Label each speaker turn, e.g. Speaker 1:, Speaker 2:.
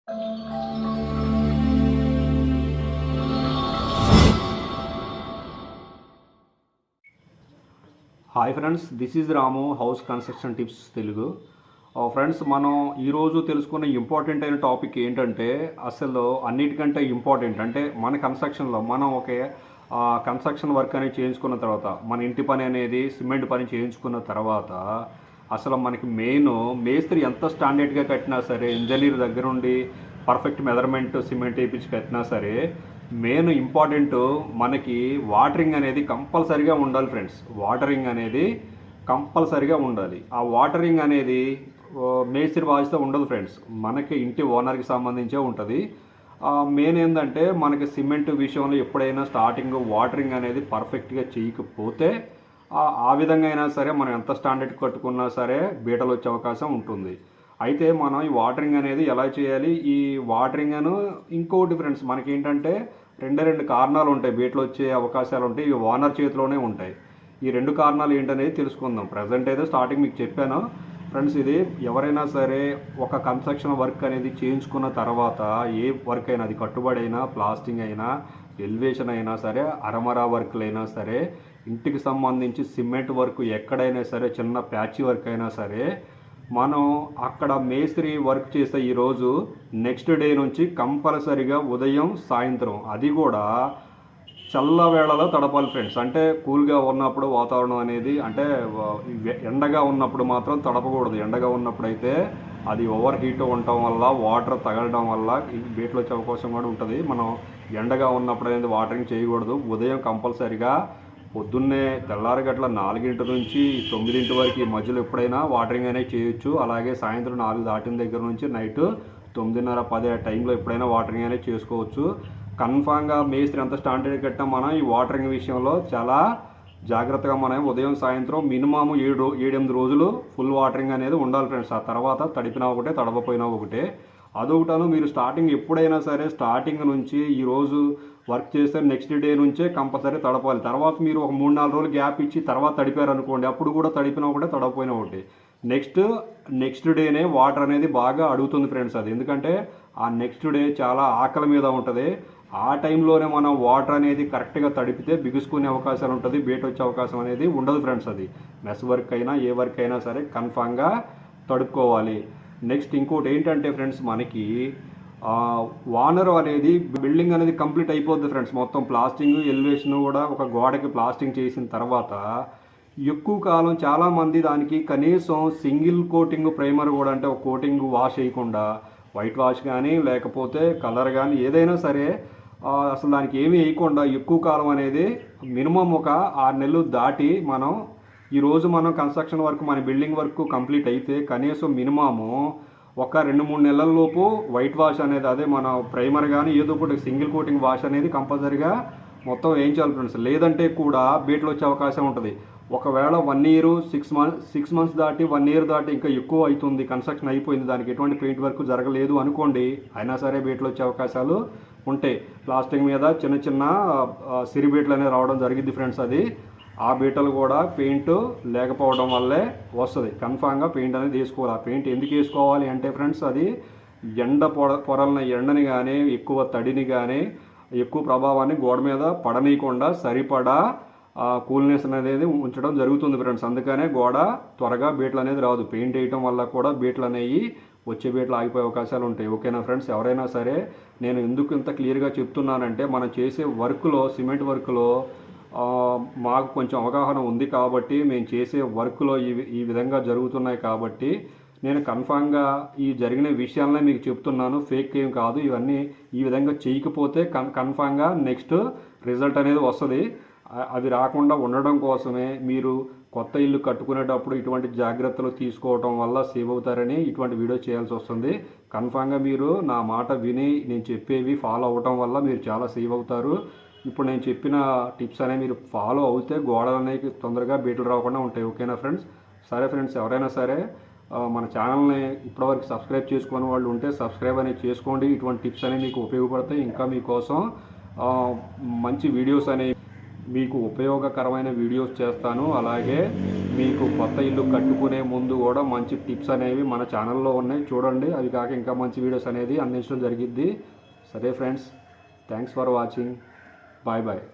Speaker 1: Hi friends, this is Ramu, house construction tips Telugu. Friends, మనం ఈరోజు తెలుసుకున్న ఇంపార్టెంట్ అయిన టాపిక్ ఏంటంటే, అసలు అన్నిటికంటే ఇంపార్టెంట్ అంటే మన కన్స్ట్రక్షన్లో మనం కన్స్ట్రక్షన్ వర్క్ అనేది చేయించుకున్న తర్వాత, మన ఇంటి పని అనేది సిమెంట్ పని చేయించుకున్న తర్వాత, అసలు మనకి మెయిన్ మేస్త్రి ఎంత స్టాండర్డ్గా కట్టినా సరే, ఇంజనీర్ దగ్గర ఉండి పర్ఫెక్ట్ మెజర్మెంట్ సిమెంట్ వేయించి కట్టినా సరే, మెయిన్ ఇంపార్టెంట్ మనకి వాటరింగ్ అనేది కంపల్సరీగా ఉండాలి ఫ్రెండ్స్. వాటరింగ్ అనేది కంపల్సరీగా ఉండాలి. ఆ వాటరింగ్ అనేది మేస్త్రి బాధ్యత ఉండదు ఫ్రెండ్స్, మనకి ఇంటి ఓనర్కి సంబంధించే ఉంటుంది. మెయిన్ ఏంటంటే, మనకి సిమెంట్ విషయంలో ఎప్పుడైనా స్టార్టింగ్ వాటరింగ్ అనేది పర్ఫెక్ట్గా చేయకపోతే ఆ విధంగా అయినా సరే మనం ఎంత స్టాండర్డ్ కట్టుకున్నా సరే బీటలు వచ్చే అవకాశం ఉంటుంది. అయితే మనం ఈ వాటరింగ్ అనేది ఎలా చేయాలి, ఈ వాటరింగ్ అను ఇంకోటి ఫ్రెండ్స్, మనకి ఏంటంటే రెండు కారణాలు ఉంటాయి బీటలు వచ్చే అవకాశాలు ఉంటాయి. ఇవి ఓనర్ చేతిలోనే ఉంటాయి. ఈ రెండు కారణాలు ఏంటనేది తెలుసుకుందాం. ప్రజెంట్ అయితే స్టార్టింగ్ మీకు చెప్పాను ఫ్రెండ్స్. ఇది ఎవరైనా సరే ఒక కన్స్ట్రక్షన్ వర్క్ అనేది చేయించుకున్న తర్వాత, ఏ వర్క్ అయినా, అది కట్టుబడి అయినా, ప్లాస్టింగ్ అయినా, ఎలివేషన్ అయినా సరే, అరమరా వర్క్లు అయినా సరే, ఇంటికి సంబంధించి సిమెంట్ వర్క్ ఎక్కడైనా సరే, చిన్న ప్యాచీ వర్క్ అయినా సరే, మనం అక్కడ మేస్త్రి వర్క్ చేసే ఈరోజు నెక్స్ట్ డే నుంచి కంపల్సరిగా ఉదయం సాయంత్రం, అది కూడా చల్లవేళలో తడపాలి ఫ్రెండ్స్. అంటే కూల్గా ఉన్నప్పుడు వాతావరణం అనేది, అంటే ఎండగా ఉన్నప్పుడు మాత్రం తడపకూడదు. ఎండగా ఉన్నప్పుడు అయితే అది ఓవర్ హీట్ ఉండటం వల్ల, వాటర్ తగలడం వల్ల బీట్లు వచ్చే అవకాశం కూడా ఉంటుంది. మనం ఎండగా ఉన్నప్పుడు అనేది వాటరింగ్ చేయకూడదు. ఉదయం కంపల్సరిగా పొద్దున్నే తెల్లారగట్ల 4 నుంచి 9 వరకు ఈ మధ్యలో ఎప్పుడైనా వాటరింగ్ అనేది చేయొచ్చు. అలాగే సాయంత్రం 4 దాటిన దగ్గర నుంచి నైట్ 9:30, 10 టైంలో ఎప్పుడైనా వాటరింగ్ అనేది చేసుకోవచ్చు. కన్ఫామ్గా మేస్త్రి ఎంత స్టాండర్డ్ కట్టినా మనం ఈ వాటరింగ్ విషయంలో చాలా జాగ్రత్తగా మనం ఉదయం సాయంత్రం మినిమం 7-8 రోజులు ఫుల్ వాటరింగ్ అనేది ఉండాలి ఫ్రెండ్స్. ఆ తర్వాత తడిపినా ఒకటే, తడవపోయినా ఒకటే. అదొకటాను, మీరు స్టార్టింగ్ ఎప్పుడైనా సరే స్టార్టింగ్ నుంచి ఈరోజు వర్క్ చేస్తే నెక్స్ట్ డే నుంచే కంపల్సరీ తడపాలి. తర్వాత మీరు ఒక 3-4 రోజులు గ్యాప్ ఇచ్చి తర్వాత తడిపారు అనుకోండి, అప్పుడు కూడా తడిపినా ఒకటే, తడవపోయినా ఒకటి. నెక్స్ట్ డేనే వాటర్ అనేది బాగా అడుగుతుంది ఫ్రెండ్స్. అది ఎందుకంటే ఆ నెక్స్ట్ డే చాలా ఆకలి మీద ఉంటుంది. ఆ టైంలోనే మనం వాటర్ అనేది కరెక్ట్గా తడిపితే బిగుసుకునే అవకాశాలు ఉంటుంది, బీట వచ్చే అవకాశం అనేది ఉండదు ఫ్రెండ్స్. అది మెస్ వర్క్ అయినా ఏ వర్క్ అయినా సరే కన్ఫామ్గా తడుపుకోవాలి. నెక్స్ట్ ఇంకోటి ఏంటంటే ఫ్రెండ్స్, మనకి వానర్ అనేది బిల్డింగ్ అనేది కంప్లీట్ అయిపోద్ది ఫ్రెండ్స్. మొత్తం ప్లాస్టింగ్, ఎలివేషన్ కూడా ఒక గోడకి ప్లాస్టింగ్ చేసిన తర్వాత ఎక్కువ కాలం చాలామంది దానికి కనీసం సింగిల్ కోటింగ్ ప్రైమర్ కూడా, అంటే ఒక కోటింగ్ వాష్ చేయకుండా, వైట్ వాష్ కానీ లేకపోతే కలర్ కానీ ఏదైనా సరే అసలు దానికి ఏమీ వేయకుండా ఎక్కువ కాలం అనేది మినిమం ఒక 6 నెలలు దాటి ఈరోజు మనం కన్స్ట్రక్షన్ వర్క్, మన బిల్డింగ్ వర్క్ కంప్లీట్ అయితే కనీసం మినిమము ఒక 2-3 నెలల లోపు వైట్ వాష్ అనేది, అదే మన ప్రైమర్ కానీ ఏదో ఒకటి సింగిల్ కోటింగ్ వాష్ అనేది కంపల్సరీగా మొత్తం వేయించాలి ఫ్రెండ్స్. లేదంటే కూడా బీట్లు వచ్చే అవకాశం ఉంటుంది. ఒకవేళ 1 ఇయర్ 6 మంత్స్ దాటి 1 ఇయర్ దాటి ఇంకా ఎక్కువ అవుతుంది, కన్స్ట్రక్షన్ అయిపోయింది, దానికి ఎటువంటి పెయింట్ వర్క్ జరగలేదు అనుకోండి, అయినా సరే బీట్లు వచ్చే అవకాశాలు ఉంటాయి. ప్లాస్టింగ్ మీద చిన్న చిన్న సిరి బీట్లు అనేది రావడం జరిగింది ఫ్రెండ్స్. అది ఆ బీటలు కూడా పెయింట్ లేకపోవడం వల్లే వస్తుంది. కన్ఫామ్గా పెయింట్ అనేది వేసుకోవాలి. ఆ పెయింట్ ఎందుకు వేసుకోవాలి అంటే ఫ్రెండ్స్, అది పొరలను ఎండని కానీ, ఎక్కువ తడిని కానీ, ఎక్కువ ప్రభావాన్ని గోడ మీద పడనీయకుండా సరిపడా కూల్నెస్ అనేది ఉంచడం జరుగుతుంది ఫ్రెండ్స్. అందుకనే గోడ త్వరగా బీట్లు అనేది రాదు. పెయింట్ వేయటం వల్ల కూడా బీట్లు అనేవి వచ్చే బీట్లు ఆగిపోయే అవకాశాలు ఉంటాయి. ఓకేనా ఫ్రెండ్స్? ఎవరైనా సరే, నేను ఎందుకు ఇంత క్లియర్గా చెప్తున్నానంటే, మనం చేసే వర్క్లో, సిమెంట్ వర్క్లో మాకు కొంచెం అవగాహన ఉంది కాబట్టి, మేము చేసే వర్క్లో ఈ విధంగా జరుగుతున్నాయి కాబట్టి నేను కన్ఫామ్గా ఈ జరిగిన విషయాలనే మీకు చెప్తున్నాను. ఫేక్ ఏం కాదు. ఇవన్నీ ఈ విధంగా చేయకపోతే కన్ఫామ్గా నెక్స్ట్ రిజల్ట్ అనేది వస్తుంది. అవి రాకుండా ఉండడం కోసమే మీరు కొత్త ఇల్లు కట్టుకునేటప్పుడు ఇటువంటి జాగ్రత్తలు తీసుకోవడం వల్ల సేవ్ అవుతారని ఇటువంటి వీడియో చేయాల్సి వస్తుంది. కన్ఫామ్గా మీరు నా మాట విని నేను చెప్పేవి ఫాలో అవ్వటం వల్ల మీరు చాలా సేవ్ అవుతారు. ఇప్పుడు నేను చెప్పిన టిప్స్ అనేవి మీరు ఫాలో అవుతే గోడలు అనేవి తొందరగా బీటలు రాకుండా ఉంటాయి. ఓకేనా ఫ్రెండ్స్? సరే ఫ్రెండ్స్, ఎవరైనా సరే మన ఛానల్ని ఇప్పటివరకు సబ్స్క్రైబ్ చేసుకునే వాళ్ళు ఉంటే సబ్స్క్రైబ్ అనేది చేసుకోండి. ఇటువంటి టిప్స్ అనేవి మీకు ఉపయోగపడతాయి. ఇంకా మీకోసం మంచి వీడియోస్ అనేవి మీకు ఉపయోగకరమైన వీడియోస్ చేస్తాను. అలాగే మీకు కొత్త ఇల్లు కట్టుకునే ముందు కూడా మంచి టిప్స్ అనేవి మన ఛానల్లో ఉన్నాయి, చూడండి. అవి కాక ఇంకా మంచి వీడియోస్ అనేది అందించడం జరిగిద్ది. సరే friends, thanks for watching. Bye bye.